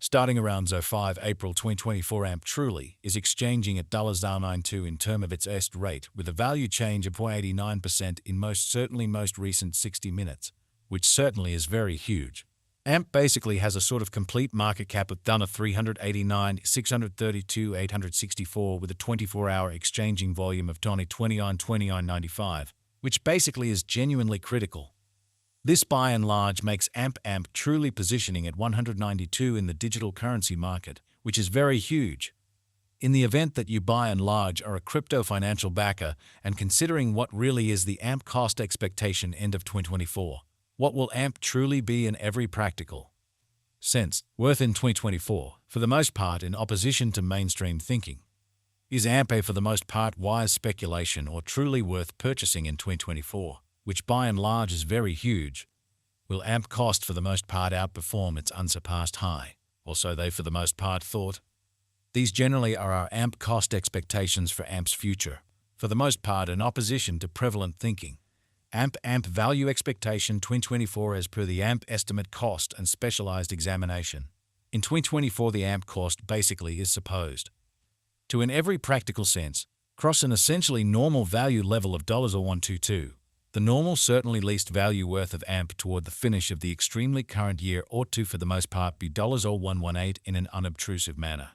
Starting around 05 April 2024, AMP truly is exchanging at $0.92 in term of its est rate with a value change of 0.89% in most recent 60 minutes, which certainly is very huge. AMP basically has a sort of complete market cap of $389,632,864 with a 24-hour exchanging volume of $29.95, which basically is genuinely critical. This by and large makes AMP truly positioning at 192 in the digital currency market, which is very huge. In the event that you by and large are a crypto financial backer and considering what really is the AMP cost expectation end of 2024, what will AMP truly be in every practical sense worth in 2024, for the most part in opposition to mainstream thinking? Is AMP for the most part wise speculation or truly worth purchasing in 2024? Which by and large is very huge? Will AMP cost for the most part outperform its unsurpassed high, or so they for the most part thought? These generally are our AMP cost expectations for AMP's future, for the most part in opposition to prevalent thinking. AMP value expectation 2024 as per the AMP estimate cost and specialized examination. In 2024 the AMP cost basically is supposed to, in every practical sense, cross an essentially normal value level of $122. The normal certainly least value worth of AMP toward the finish of the extremely current year ought to for the most part be $118 in an unobtrusive manner.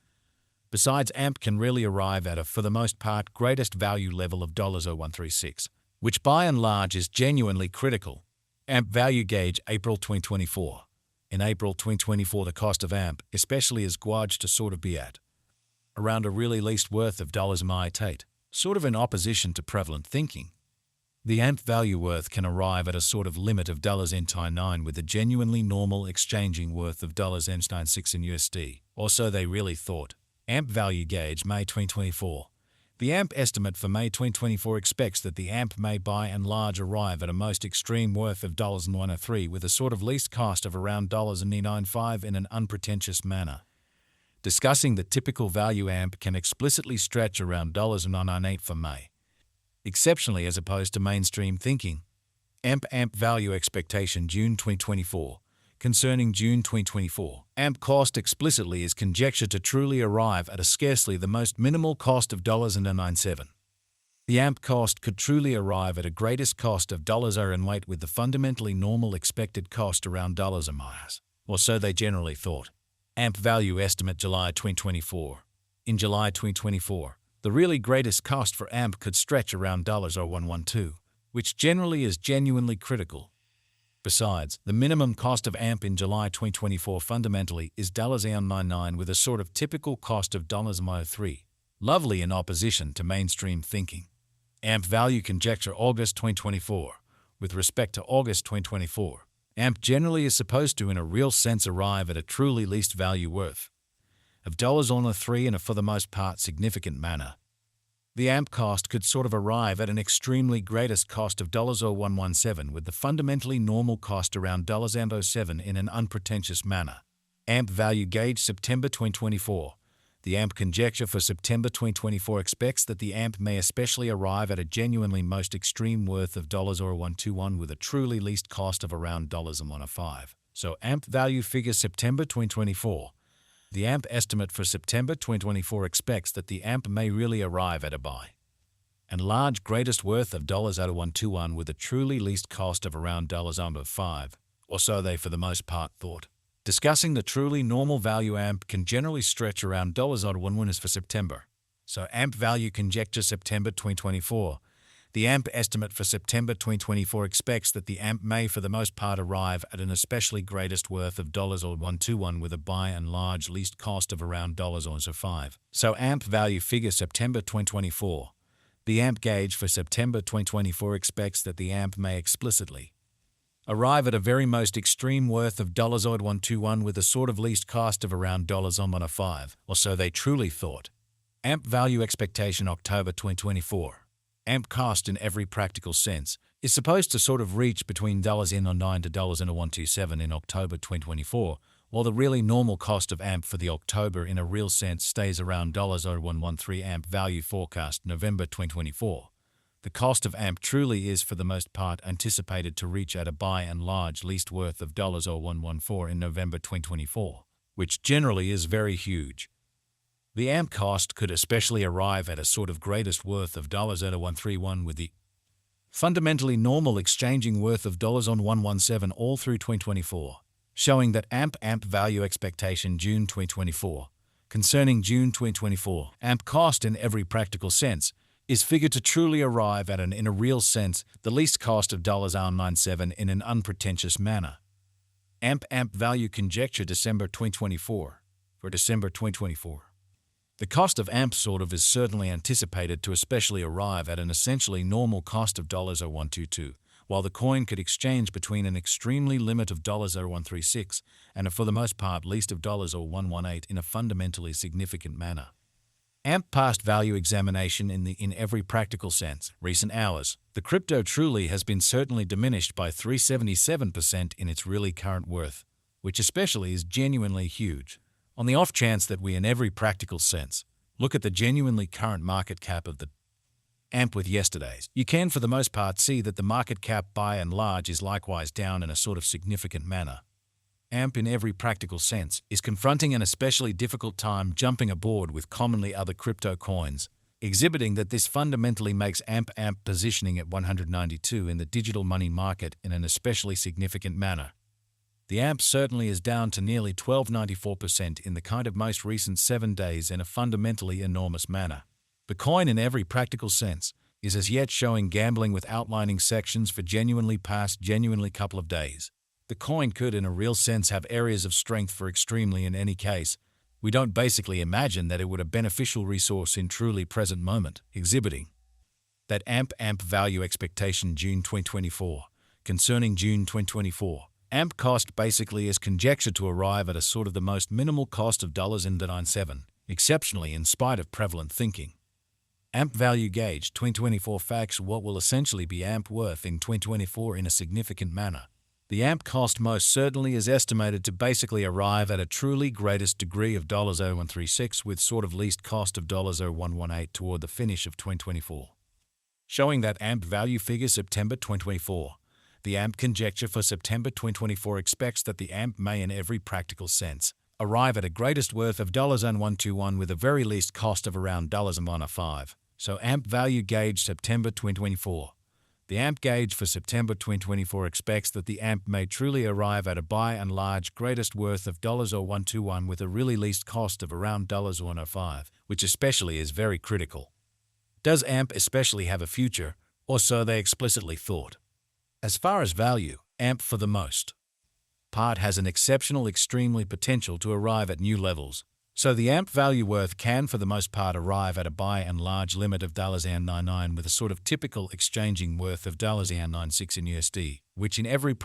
Besides, AMP can really arrive at a for the most part greatest value level of $136, which by and large is genuinely critical. AMP value gauge April 2024. In April 2024 the cost of AMP especially is gauged to sort of be at around a really least worth of $8, sort of in opposition to prevalent thinking. The AMP value worth can arrive at a sort of limit of $9 with a genuinely normal exchanging worth of $96 in USD, or so they really thought. AMP value gauge May 2024. The AMP estimate for May 2024 expects that the AMP may by and large arrive at a most extreme worth of $103 with a sort of least cost of around $95 in an unpretentious manner. Discussing the typical value AMP can explicitly stretch around $998 for May. Exceptionally as opposed to mainstream thinking. AMP value expectation June 2024. Concerning June 2024, AMP cost explicitly is conjectured to truly arrive at a scarcely the most minimal cost of $97. The AMP cost could truly arrive at a greatest cost of $0 with the fundamentally normal expected cost around $, or so they generally thought. AMP value estimate July 2024. In July 2024, the really greatest cost for AMP could stretch around $112, which generally is genuinely critical. Besides, the minimum cost of AMP in July 2024 fundamentally is $99 with a sort of typical cost of $3, lovely in opposition to mainstream thinking. AMP value conjecture August 2024. With respect to August 2024, AMP generally is supposed to in a real sense arrive at a truly least value worth of $3 in a for the most part significant manner. The AMP cost could sort of arrive at an extremely greatest cost of $117 with the fundamentally normal cost around $07 in an unpretentious manner. AMP value gauge September 2024. The AMP conjecture for September 2024 expects that the AMP may especially arrive at a genuinely most extreme worth of $121 with a truly least cost of around $105. So AMP value figure September 2024. The AMP estimate for September 2024 expects that the AMP may really arrive at a by and large greatest worth of $121 with a truly least cost of around $5, or so they for the most part thought. Discussing the truly normal value AMP can generally stretch around $1 for September. So AMP value conjecture September 2024. The AMP estimate for September 2024 expects that the AMP may for the most part arrive at an especially greatest worth of $121 with a by and large least cost of around $5. So AMP value figure September 2024. The AMP gauge for September 2024 expects that the AMP may explicitly arrive at a very most extreme worth of $121 with a sort of least cost of around $105, or so they truly thought. AMP value expectation October 2024. AMP cost in every practical sense is supposed to sort of reach between $9 to $127 in October 2024, while the really normal cost of AMP for the October in a real sense stays around $113. AMP value forecast November 2024. The cost of AMP truly is for the most part anticipated to reach at a by and large least worth of $114 in November 2024. which generally is very huge. The AMP cost could especially arrive at a sort of greatest worth of $0.0131 with the fundamentally normal exchanging worth of $117 all through 2024, showing that AMP value expectation June 2024. Concerning June 2024, AMP cost in every practical sense is figured to truly arrive at in a real sense, the least cost of $0.97 in an unpretentious manner. AMP value conjecture December 2024. For December 2024. The cost of AMP sort of is certainly anticipated to especially arrive at an essentially normal cost of $0.0122, while the coin could exchange between an extremely limit of $0.0136 and a for the most part least of $0.0118 in a fundamentally significant manner. AMP past value examination in every practical sense. Recent hours. The crypto truly has been certainly diminished by 377% in its really current worth, which especially is genuinely huge. On the off chance that we in every practical sense look at the genuinely current market cap of the AMP with yesterday's, you can for the most part see that the market cap by and large is likewise down in a sort of significant manner. AMP in every practical sense is confronting an especially difficult time jumping aboard with commonly other crypto coins, exhibiting that this fundamentally makes AMP positioning at 192 in the digital money market in an especially significant manner. The AMP certainly is down to nearly 12.94% in the kind of most recent 7 days in a fundamentally enormous manner. The coin in every practical sense is as yet showing gambling with outlining sections for genuinely couple of days. The coin could in a real sense have areas of strength for extremely in any case. We don't basically imagine that it would a beneficial resource in truly present moment, exhibiting that AMP value expectation June 2024. Concerning June 2024. AMP cost basically is conjectured to arrive at a sort of the most minimal cost of $0.97, exceptionally in spite of prevalent thinking. AMP value gauge 2024 facts what will essentially be AMP worth in 2024 in a significant manner. The AMP cost most certainly is estimated to basically arrive at a truly greatest degree of $0.0136 with sort of least cost of $0.0118 toward the finish of 2024. Showing that AMP value figure September 2024. The AMP conjecture for September 2024 expects that the AMP may in every practical sense arrive at a greatest worth of $0.0121 with a very least cost of around $1.05. So AMP value gauge September 2024. The AMP gauge for September 2024 expects that the AMP may truly arrive at a by and large greatest worth of $0.0121 with a really least cost of around $1.05, which especially is very critical. Does AMP especially have a future, or so they explicitly thought? As far as value, AMP for the most part has an exceptional extremely potential to arrive at new levels, so the AMP value worth can for the most part arrive at a by and large limit of $0.99 with a sort of typical exchanging worth of $0.96 in USD, which in every